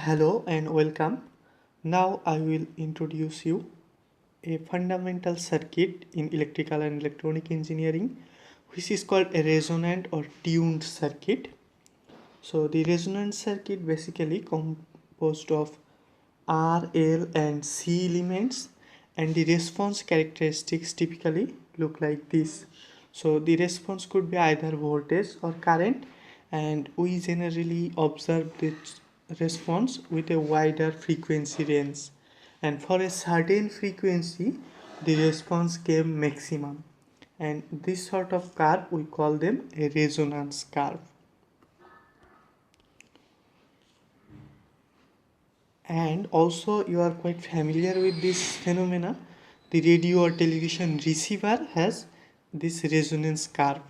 Hello and welcome. Now I will introduce you a fundamental circuit in electrical and electronic engineering, which is called a resonant or tuned circuit. So the resonant circuit basically composed of R, L and C elements, and the response characteristics typically look like this. So the response could be either voltage or current, and we generally observe this response with a wider frequency range, and for a certain frequency the response came maximum, and this sort of curve we call them a resonance curve. And also you are quite familiar with this phenomena. The radio or television receiver has this resonance curve,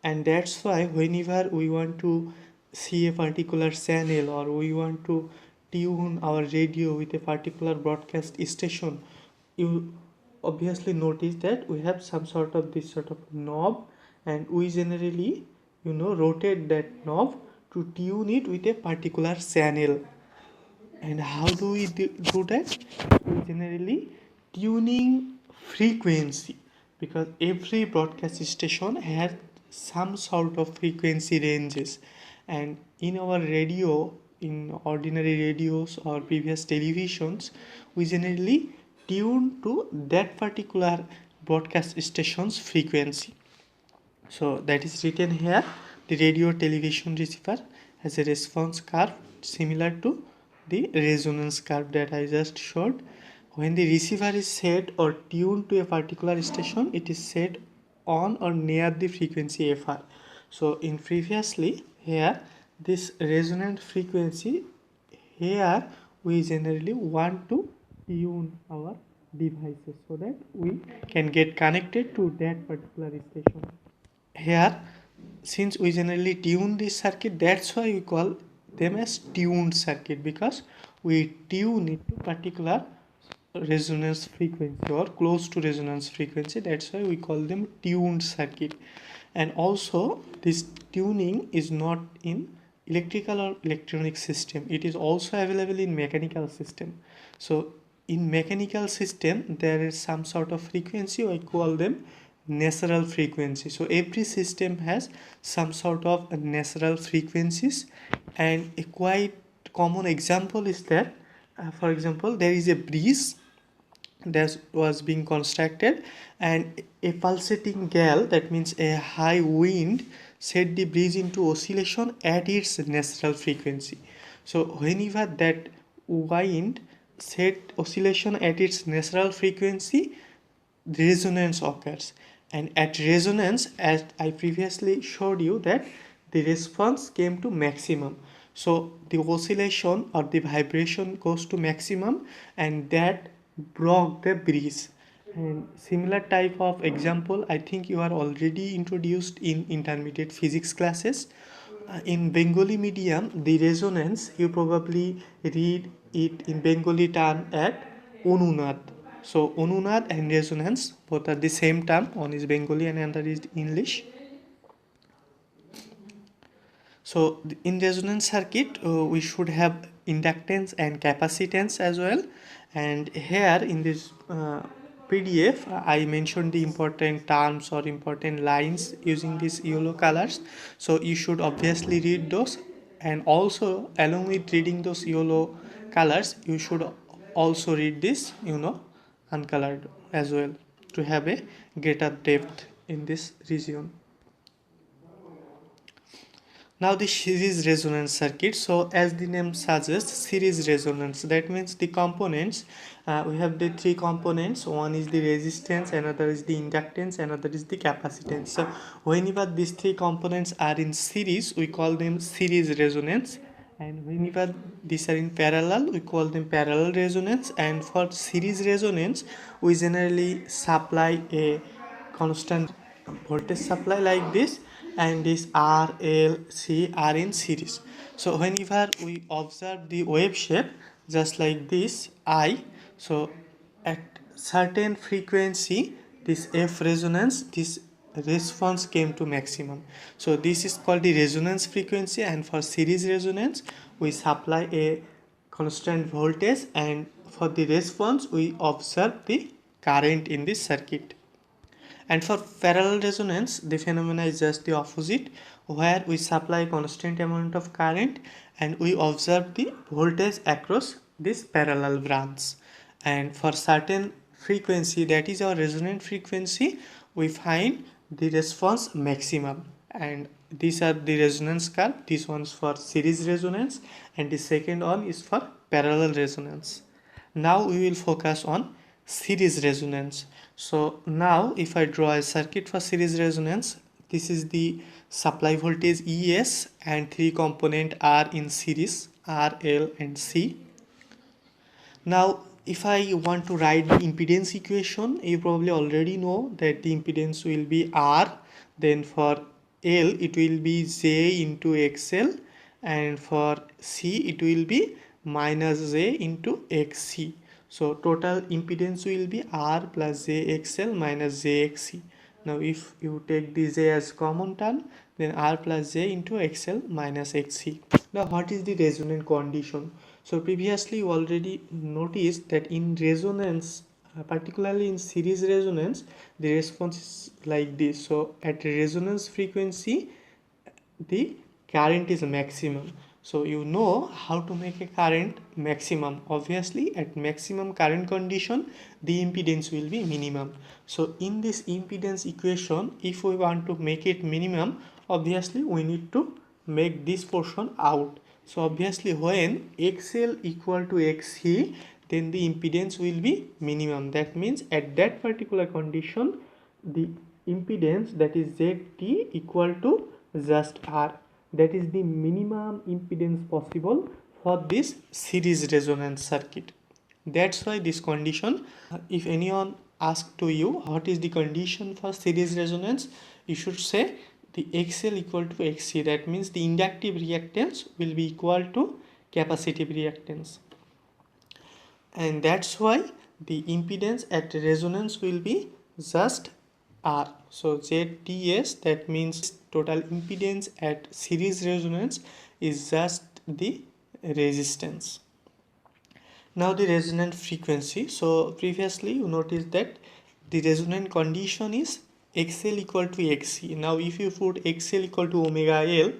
and that's why whenever we want to see a particular channel or we want to tune our radio with a particular broadcast station, you obviously notice that we have some sort of this sort of knob, and we generally rotate that knob to tune it with a particular channel. And how do we do that? We generally tuning frequency, because every broadcast station has some sort of frequency ranges, and in our radio, in ordinary radios or previous televisions, we generally tune to that particular broadcast station's frequency. So that is written here. The radio television receiver has a response curve similar to the resonance curve that I just showed. When the receiver is set or tuned to a particular station, it is set on or near the frequency FR. So in previously here, this resonant frequency, here we generally want to tune our devices so that we can get connected to that particular station. Here, since we generally tune this circuit, that's why we call them as tuned circuit, because we tune it to particular resonance frequency or close to resonance frequency. That's why we call them tuned circuit. And also this tuning is not in electrical or electronic system, it is also available in mechanical system. So in mechanical system there is some sort of frequency, I call them natural frequency. So every system has some sort of natural frequencies, and a quite common example is that for example, there is a bridge that was being constructed, and a pulsating gale, that means a high wind, set the bridge into oscillation at its natural frequency. So whenever that wind set oscillation at its natural frequency, resonance occurs, and at resonance, as I previously showed you, that the response came to maximum. So the oscillation or the vibration goes to maximum, and that broke the bridge. And similar type of example I think you are already introduced in intermediate physics classes. In Bengali medium, the resonance you probably read it in Bengali term at অনুনাদ. So অনুনাদ and resonance both are the same term. One is Bengali and another is English. So in resonance circuit, we should have inductance and capacitance as well. And here in this PDF, I mentioned the important terms or important lines using these yellow colors. So you should obviously read those, and also along with reading those yellow colors, you should also read this, uncolored as well, to have a greater depth in this region. Now the series resonance circuit. So as the name suggests, series resonance, that means the components, we have the three components. One is the resistance, another is the inductance, another is the capacitance. So whenever these three components are in series, we call them series resonance, and whenever these are in parallel, we call them parallel resonance. And for series resonance, we generally supply a constant voltage supply like this, and this R, L, C are in series. So whenever we observe the wave shape just like this I, so at certain frequency, this F resonance, this response came to maximum. So this is called the resonance frequency, and for series resonance we supply a constant voltage, and for the response we observe the current in this circuit. And for parallel resonance, the phenomena is just the opposite, where we supply constant amount of current and we observe the voltage across this parallel branch. And for certain frequency, that is our resonant frequency, we find the response maximum. And these are the resonance curve. This one's for series resonance and the second one is for parallel resonance. Now we will focus on series resonance. So now if I draw a circuit for series resonance, this is the supply voltage ES and three component are in series, R, L and C. Now if I want to write the impedance equation, you probably already know that the impedance will be R, then for L it will be J into XL, and for C it will be minus J into XC. So total impedance will be R plus JXL minus JXC. Now if you take the J as common term, then R plus J into XL minus XC. Now what is the resonant condition? So previously you already noticed that in resonance, particularly in series resonance, the response is like this. So at resonance frequency, the current is maximum. So you know how to make a current maximum. Obviously at maximum current condition the impedance will be minimum. So in this impedance equation, if we want to make it minimum, obviously we need to make this portion out. So obviously when XL equal to XC, then the impedance will be minimum. That means at that particular condition the impedance, that is ZT, equal to just R. That is the minimum impedance possible for this series resonance circuit. That's why this condition, if anyone asks to you what is the condition for series resonance, you should say the XL equal to XC. That means the inductive reactance will be equal to capacitive reactance. And that's why the impedance at resonance will be just R. So ZTS, that means total impedance at series resonance is just the resistance. Now the resonant frequency. So previously you noticed that the resonant condition is XL equal to XC. Now if you put XL equal to omega L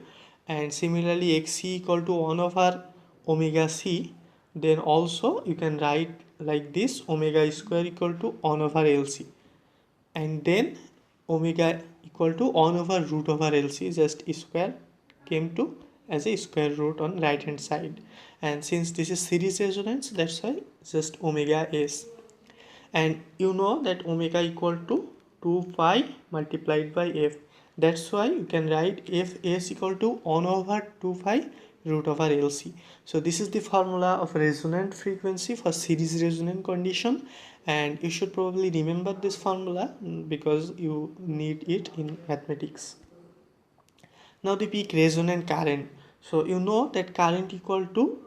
and similarly XC equal to 1 over omega C, then also you can write like this: omega square equal to 1 over LC, and then omega equal to 1 over root over LC, just square came to as a square root on right hand side. And since this is series resonance, that's why just omega S. And you know that omega equal to 2 pi multiplied by F. That's why you can write Fs equal to 1 over 2 pi root over LC. So this is the formula of resonant frequency for series resonant condition, and you should probably remember this formula because you need it in mathematics. Now the peak resonant current. So you know that current equal to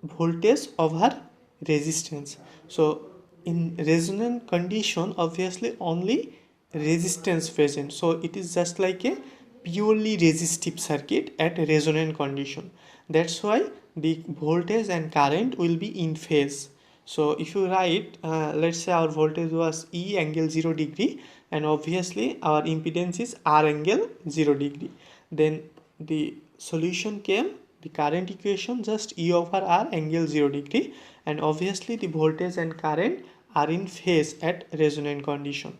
voltage over resistance. So in resonant condition, obviously only resistance present, so it is just like a purely resistive circuit at resonant condition. That's why the voltage and current will be in phase. So if you write, let's say our voltage was E angle 0 degree, and obviously our impedance is R angle 0 degree, then the solution came the current equation just E over R angle 0 degree, and obviously the voltage and current are in phase at resonant condition.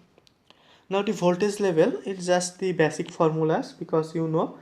Now the voltage level is just the basic formulas, because you know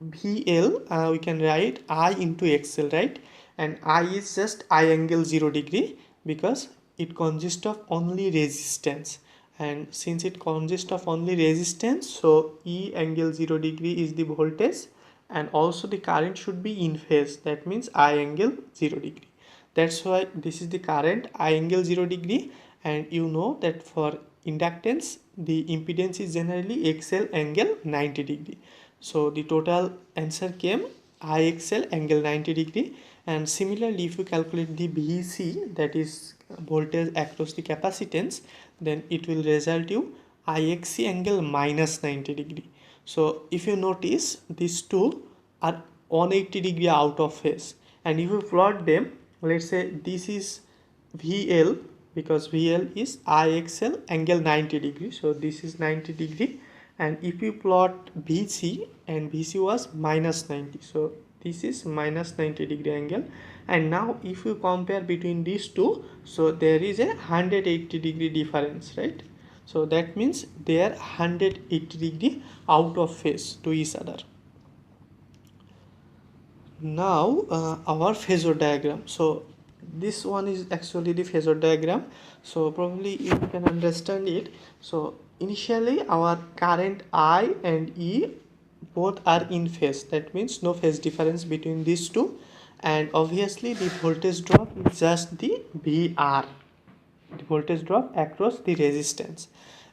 VL, we can write I into XL, right? And I is just I angle 0 degree because it consists of only resistance, and since it consists of only resistance, so E angle 0 degree is the voltage, and also the current should be in phase, that means I angle 0 degree. That's why this is the current I angle 0 degree. And you know that for inductance the impedance is generally XL angle 90 degree. So the total answer came IXL angle 90 degree. And similarly, if you calculate the VC, that is voltage across the capacitance, then it will result you IXC angle minus 90 degree. So if you notice, these two are 180 degree out of phase, and if you plot them, let's say this is VL, because VL is IXL angle 90 degree, so this is 90 degree, and if you plot VC, and VC was minus 90, so this is minus 90 degree angle. And now if you compare between these two, so there is a 180 degree difference, right? So that means they are 180 degree out of phase to each other. Now our phasor diagram. So this one is actually the phasor diagram, so probably you can understand it. So initially our current I and E both are in phase, that means no phase difference between these two, and obviously the voltage drop is just the VR, the voltage drop across the resistance,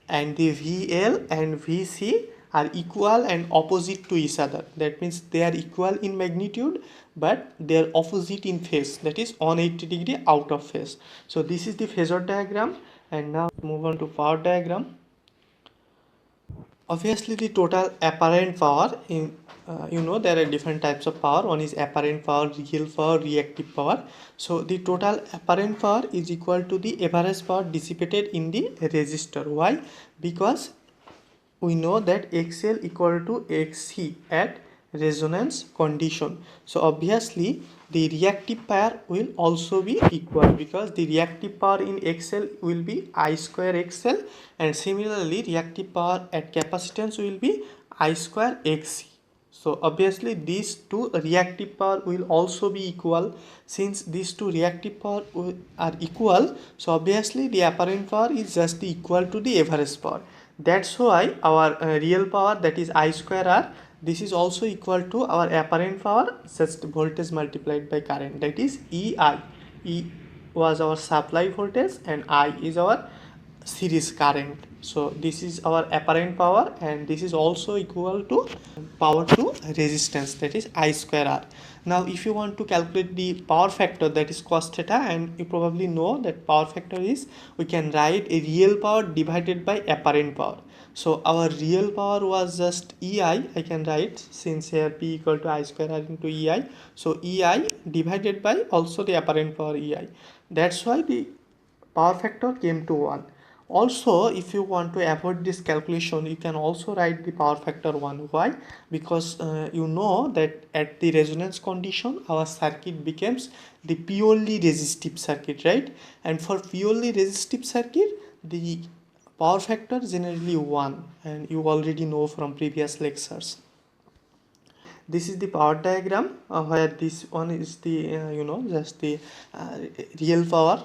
and the VL and VC are equal and opposite to each other. That means they are equal in magnitude but they are opposite in phase, that is 180 degree out of phase. So this is the phasor diagram, and now move on to power diagram. Obviously the total apparent power in there are different types of power. One is apparent power, real power, reactive power. So the total apparent power is equal to the average power dissipated in the resistor. Why? Because we know that XL equal to XC at resonance condition. So obviously the reactive power will also be equal, because the reactive power in XL will be I square XL, and similarly reactive power at capacitance will be I square XC. So obviously these two reactive power will also be equal. Since these two reactive power are equal, so obviously the apparent power is just equal to the average power. That's why our real power, that is I square R, this is also equal to our apparent power just voltage multiplied by current, that is EI. E was our supply voltage and I is our series current. So this is our apparent power, and this is also equal to power to resistance, that is I square R. Now if you want to calculate the power factor, that is cos theta, and you probably know that power factor is, we can write a real power divided by apparent power. So our real power was just EI, I can write, since here P equal to I square R into EI, so EI divided by also the apparent power EI. That's why the power factor came to 1. Also, if you want to avoid this calculation, you can also write the power factor 1. Why? Because you know that at the resonance condition our circuit becomes the purely resistive circuit, right? And for purely resistive circuit the power factor generally 1, and you already know from previous lectures. This is the power diagram where this one is the just the real power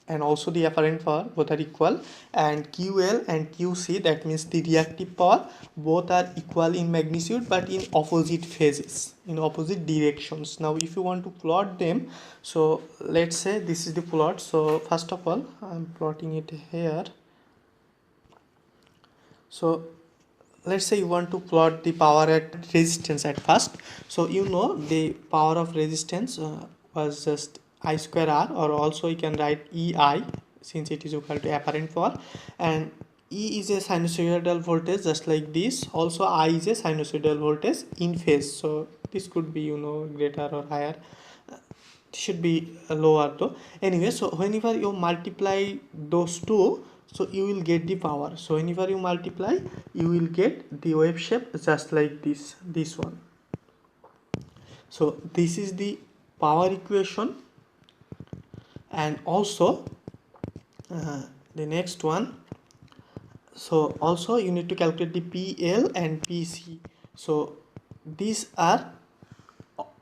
and also the apparent power, both are equal, and QL and QC, that means the reactive power, both are equal in magnitude but in opposite phases, in opposite directions. Now if you want to plot them, so let's say this is the plot. So first of all I'm plotting it here. So let's say you want to plot the power at resistance at first. So the power of resistance was just I square R, or also you can write EI since it is equal to apparent power, and E is a sinusoidal voltage just like this. Also I is a sinusoidal voltage in phase, so this could be greater or higher, should be lower though. Anyway, so whenever you multiply those two, so you will get the power. So whenever you multiply, you will get the wave shape just like this one. So this is the power equation, and also the next one. So also you need to calculate the PL and PC. So these are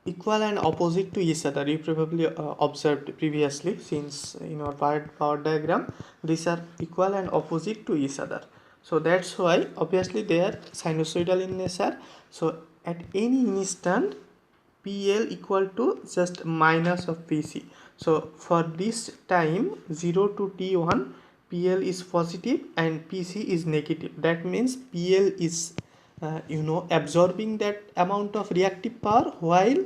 equal and opposite to each other. You probably observed previously, since in our power diagram these are equal and opposite to each other. So that's why obviously they are sinusoidal in nature. So at any instant PL equal to just minus of PC. So for this time 0 to T1, PL is positive and PC is negative. That means PL is absorbing that amount of reactive power, while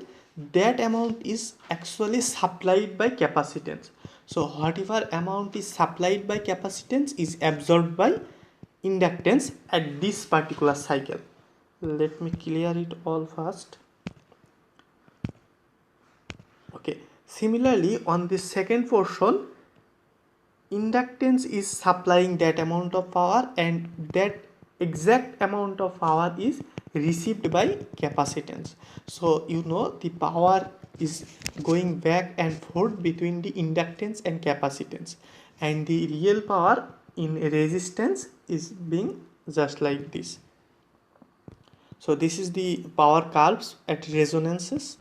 that amount is actually supplied by capacitance. So whatever amount is supplied by capacitance is absorbed by inductance at this particular cycle. Let me clear it all first. Similarly, on this second portion, inductance is supplying that amount of power, and that exact amount of power is received by capacitance. So you know the power is going back and forth between the inductance and capacitance, and the real power in resistance is being just like this. So this is the power curves at resonances.